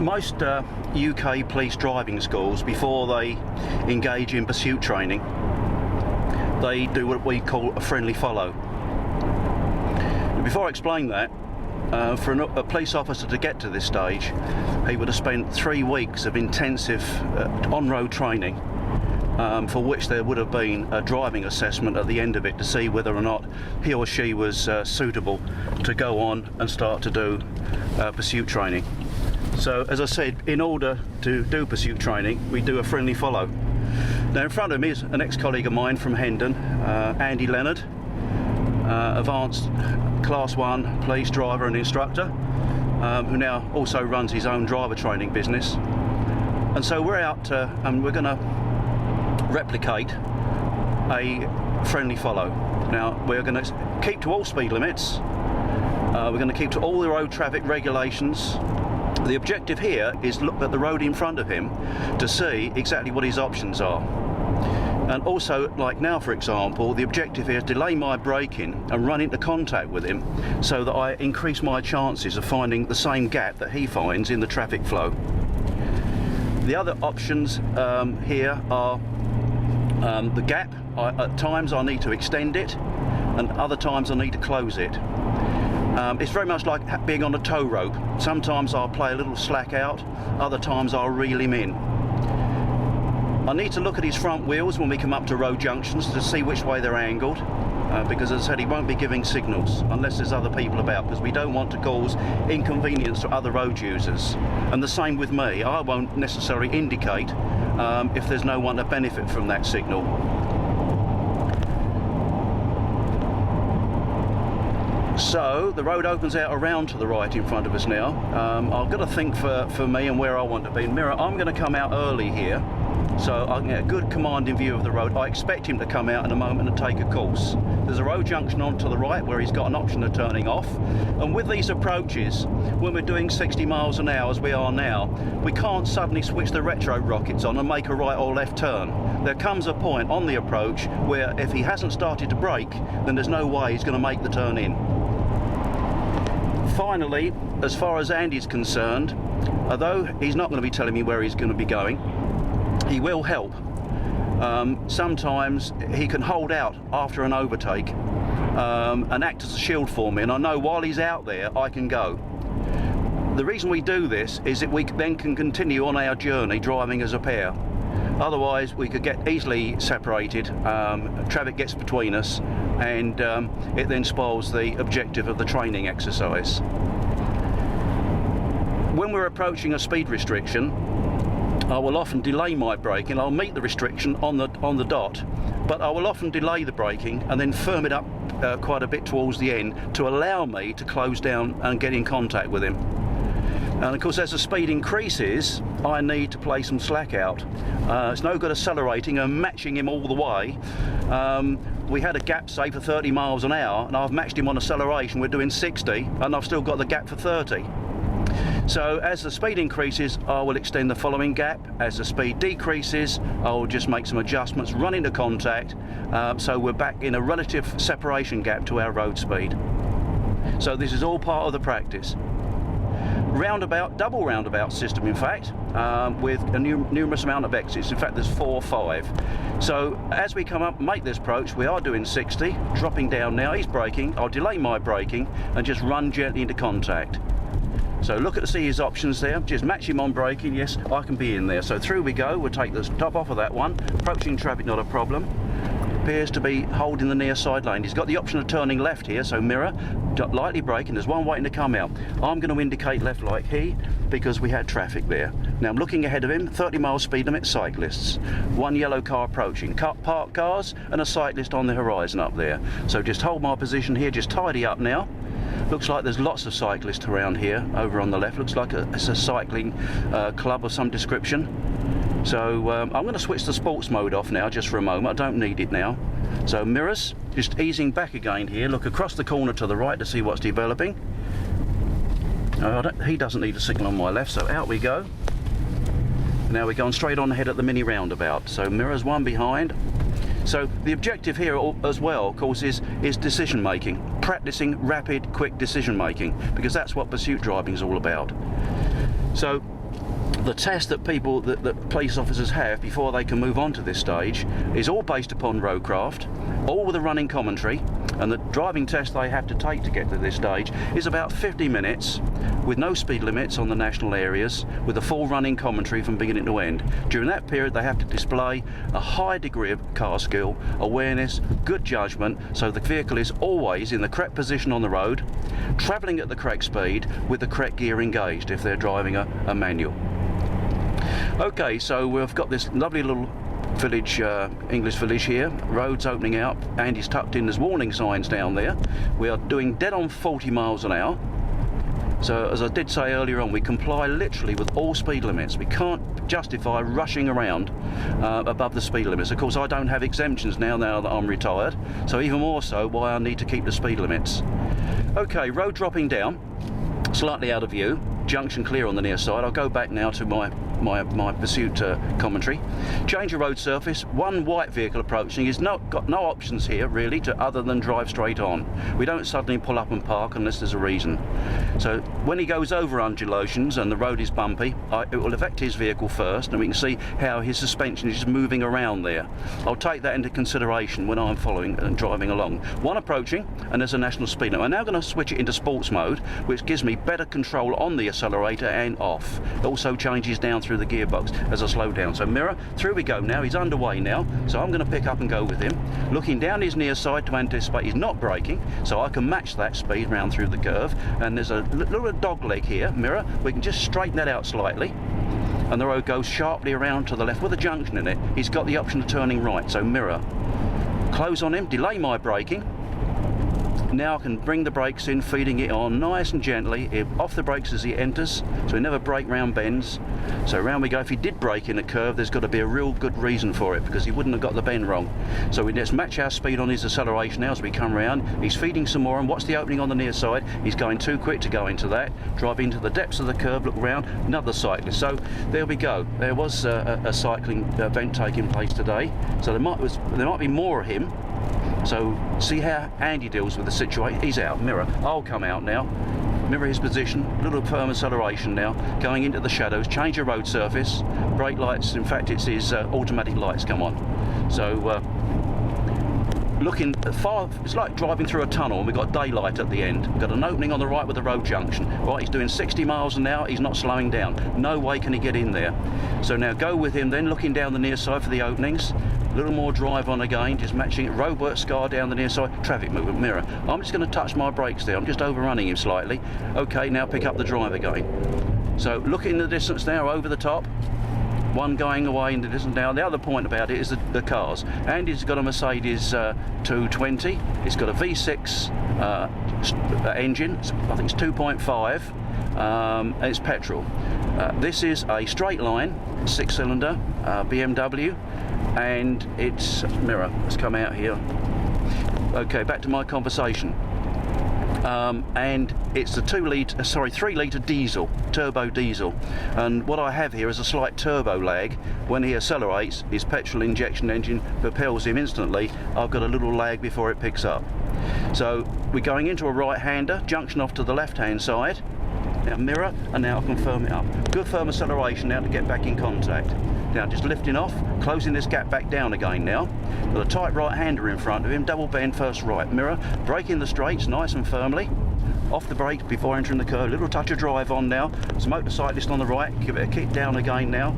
Most UK police driving schools, before they engage in pursuit training, they do what we call a friendly follow. Before I explain that, for a police officer to get to this stage, he would have spent 3 weeks of intensive on-road training, for which there would have been a driving assessment at the end of it to see whether or not he or she was suitable to go on and start to do pursuit training. So, as I said, in order to do pursuit training, we do a friendly follow. Now, in front of me is an ex-colleague of mine from Hendon, Andy Leonard, advanced Class 1 police driver and instructor, who now also runs his own driver training business. And so we're out and we're going to replicate a friendly follow. Now, we're going to keep to all speed limits. We're going to keep to all the road traffic regulations. The objective here is look at the road in front of him to see exactly what his options are. And also, like now for example, the objective here is delay my braking and run into contact with him so that I increase my chances of finding the same gap that he finds in the traffic flow. The other options here are the gap. At times I need to extend it, and other times I need to close it. It's very much like being on a tow rope. Sometimes I'll play a little slack out, other times I'll reel him in. I need to look at his front wheels when we come up to road junctions to see which way they're angled, because as I said, he won't be giving signals unless there's other people about, because we don't want to cause inconvenience to other road users. And the same with me, I won't necessarily indicate if there's no one to benefit from that signal. So the road opens out around to the right in front of us now. I've got to think for me and where I want to be. Mirror, I'm going to come out early here, so I can get a good commanding view of the road. I expect him to come out in a moment and take a course. There's a road junction on to the right where he's got an option of turning off. And with these approaches, when we're doing 60 miles an hour as we are now, we can't suddenly switch the retro rockets on and make a right or left turn. There comes a point on the approach where if he hasn't started to brake, then there's no way he's going to make the turn in. Finally, as far as Andy's concerned, although he's not going to be telling me where he's going to be going, he will help. Sometimes he can hold out after an overtake and act as a shield for me, and I know while he's out there I can go. The reason we do this is that we then can continue on our journey driving as a pair. Otherwise we could get easily separated, traffic gets between us, and it then spoils the objective of the training exercise. When we're approaching a speed restriction, I will often delay my braking. I'll meet the restriction on the dot, but I will often delay the braking and then firm it up quite a bit towards the end to allow me to close down and get in contact with him. And of course, as the speed increases, I need to play some slack out. It's no good accelerating and matching him all the way. We had a gap, say, for 30 miles an hour, and I've matched him on acceleration. We're doing 60, and I've still got the gap for 30. So as the speed increases, I will extend the following gap. As the speed decreases, I will just make some adjustments, run into contact, so we're back in a relative separation gap to our road speed. So this is all part of the practice. Roundabout, double roundabout system in fact, with a numerous amount of exits. In fact, there's 4 or 5. So as we come up and make this approach, we are doing 60, dropping down now. He's braking, I'll delay my braking and just run gently into contact. So look at see his options there, just match him on braking. Yes, I can be in there. So through we go, we'll take the top off of that one. Approaching traffic, not a problem. Appears to be holding the near side lane. He's got the option of turning left here, so mirror, lightly braking, there's one waiting to come out. I'm going to indicate left like he, because we had traffic there. Now I'm looking ahead of him, 30 mile speed limit, cyclists. One yellow car approaching, parked cars and a cyclist on the horizon up there. So just hold my position here, just tidy up now. Looks like there's lots of cyclists around here, over on the left. Looks like it's a cycling club of some description. So I'm going to switch the sports mode off now just for a moment. I don't need it now. So mirrors, just easing back again here. Look across the corner to the right to see what's developing. He doesn't need a signal on my left, so out we go. Now we're going straight on ahead at the mini roundabout. So mirrors, one behind. So the objective here as well, of course, is decision making. Practicing rapid, quick decision making, because that's what pursuit driving is all about. So the test that that police officers have before they can move on to this stage is all based upon roadcraft, all with a running commentary, and the driving test they have to take to get to this stage is about 50 minutes with no speed limits on the national areas, with a full running commentary from beginning to end. During that period they have to display a high degree of car skill, awareness, good judgment, so the vehicle is always in the correct position on the road, travelling at the correct speed with the correct gear engaged if they're driving a manual. Okay, so we've got this lovely little village, English village here, roads opening up, and he's tucked in, there's warning signs down there. We are doing dead on 40 miles an hour. So as I did say earlier on, we comply literally with all speed limits. We can't justify rushing around above the speed limits. Of course, I don't have exemptions now that I'm retired, so even more so why I need to keep the speed limits. Okay, road dropping down, slightly out of view, junction clear on the near side. I'll go back now to my pursuit commentary. Change of road surface. One white vehicle approaching. He's got no options here really other than drive straight on. We don't suddenly pull up and park unless there's a reason. So when he goes over undulations and the road is bumpy, it will affect his vehicle first, and we can see how his suspension is just moving around there. I'll take that into consideration when I'm following and driving along. One approaching, and there's a national speed limit. I'm now going to switch it into sports mode, which gives me better control on the accelerator and off. It also changes down through the gearbox as I slow down. So mirror, through we go now. He's underway now, so I'm going to pick up and go with him, looking down his near side to anticipate he's not braking, so I can match that speed round through the curve. And there's a little dog leg here, mirror, we can just straighten that out slightly, and the road goes sharply around to the left with a junction in it. He's got the option of turning right, so mirror, close on him, delay my braking. Now I can bring the brakes in, feeding it on nice and gently, off the brakes as he enters, so he never brake round bends. So round we go. If he did brake in a curve, there's got to be a real good reason for it, because he wouldn't have got the bend wrong. So we just match our speed on his acceleration now as we come round. He's feeding some more, and watch the opening on the near side. He's going too quick to go into that. Drive into the depths of the curve, look round, another cyclist. So there we go. There was a cycling event taking place today, so there might be more of him. So see how Andy deals with the situation. He's out, mirror. I'll come out now. Mirror his position, little firm acceleration now, going into the shadows, change your road surface, brake lights, in fact it's his automatic lights come on. So looking far, it's like driving through a tunnel and we've got daylight at the end. We've got an opening on the right with the road junction. Right, he's doing 60 miles an hour, he's not slowing down. No way can he get in there. So now go with him then, looking down the near side for the openings. A little more drive on again, just matching it. Roadwork scar down the near side, traffic movement, mirror. I'm just going to touch my brakes there, I'm just overrunning him slightly. Okay, now pick up the drive again. So look in the distance now, over the top. One going away in the distance now. The other point about it is the cars. Andy's got a Mercedes 220. It's got a V6 engine. I think it's 2.5. And it's petrol. This is a straight line 6-cylinder BMW, and it's mirror. Let's come out here. Okay, back to my conversation. And it's a 3-litre diesel, turbo diesel, and what I have here is a slight turbo lag. When he accelerates, his petrol injection engine propels him instantly. I've got a little lag before it picks up. So we're going into a right-hander, junction off to the left-hand side. Now mirror, and now I can firm it up. Good firm acceleration now to get back in contact. Now just lifting off, closing this gap back down again now. With a tight right-hander in front of him, double bend first right, mirror, braking the straights nice and firmly. Off the brakes before entering the curve, little touch of drive on now. There's a motorcyclist on the right, give it a kick down again now.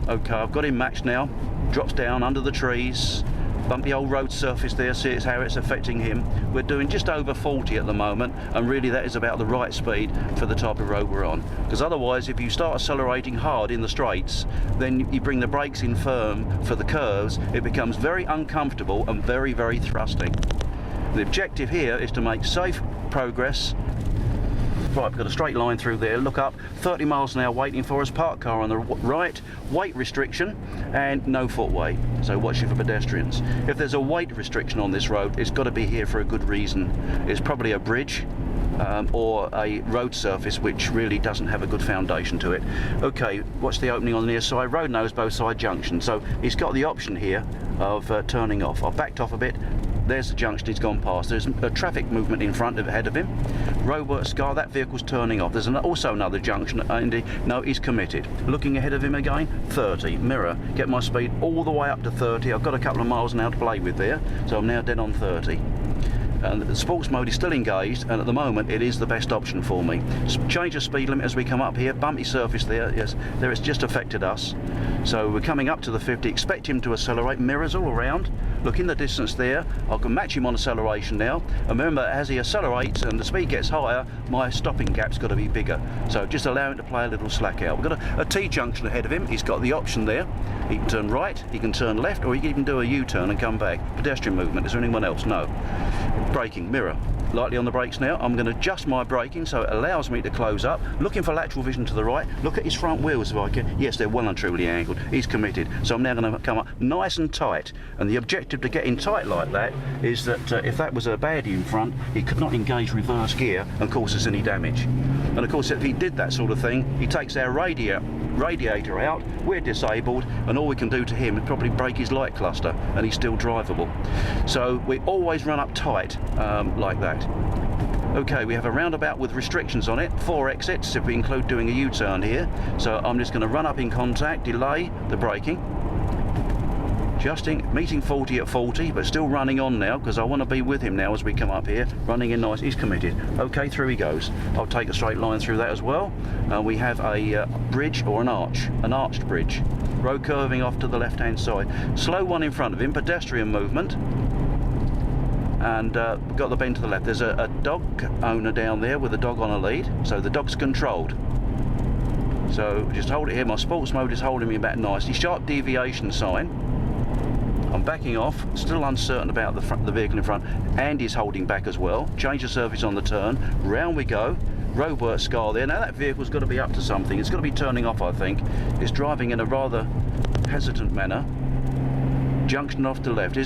Okay, I've got him matched now. Drops down under the trees. Bumpy old road surface there, see it's how it's affecting him. We're doing just over 40 at the moment, and really that is about the right speed for the type of road we're on. Because otherwise, if you start accelerating hard in the straights, then you bring the brakes in firm for the curves, it becomes very uncomfortable and very, very thrusting. The objective here is to make safe progress. Right, we've got a straight line through there, look up, 30 miles an hour waiting for us, parked car on the right, weight restriction and no footway, so watch it for pedestrians. If there's a weight restriction on this road, it's got to be here for a good reason. It's probably a bridge or a road surface which really doesn't have a good foundation to it. Okay, watch the opening on the near side, road knows both side junction, so he's got the option here of turning off. I've backed off a bit, There's the junction he's gone past. There's a traffic movement in front of ahead of him. Roadwork scar, that vehicle's turning off. There's also another junction. No, he's committed. Looking ahead of him again, 30. Mirror, get my speed all the way up to 30. I've got a couple of miles now to play with there, so I'm now dead on 30. And the sports mode is still engaged, and at the moment it is the best option for me. Change the speed limit as we come up here. Bumpy surface there, yes, there it's just affected us. So we're coming up to the 50, expect him to accelerate. Mirrors all around, look in the distance there. I can match him on acceleration now, and remember, as he accelerates and the speed gets higher, my stopping gap's got to be bigger, so just allow him to play a little slack out. We've got a T-junction ahead of him. He's got the option there. He can turn right, he can turn left, or he can even do a U-turn and come back. Pedestrian movement, is there anyone else? No. Braking, mirror, lightly on the brakes now. I'm going to adjust my braking so it allows me to close up. Looking for lateral vision to the right. Look at his front wheels if I can. Yes, they're well and truly angled. He's committed. So I'm now going to come up nice and tight. And the objective to getting tight like that is that if that was a baddie in front, he could not engage reverse gear and cause us any damage. And of course, if he did that sort of thing, he takes our radiator out, we're disabled, and all we can do to him is probably break his light cluster, and he's still drivable. So we always run up tight like that. Okay, we have a roundabout with restrictions on it, 4 exits if we include doing a U-turn here. So I'm just going to run up in contact, delay the braking, adjusting, meeting 40 at 40, but still running on now because I want to be with him now as we come up here, running in nice. He's committed. Okay, through he goes. I'll take a straight line through that as well. We have a bridge or an arched bridge. Road curving off to the left-hand side. Slow one in front of him, pedestrian movement. And we've got the bend to the left. There's a dog owner down there with a dog on a lead, so the dog's controlled. So just hold it here. My sports mode is holding me back nicely. Sharp deviation sign. I'm backing off, still uncertain about the vehicle in front, and he's holding back as well. Change the surface on the turn. Round we go. Roadwork scar there. Now that vehicle's got to be up to something. It's got to be turning off, I think. It's driving in a rather hesitant manner. Junction off to left.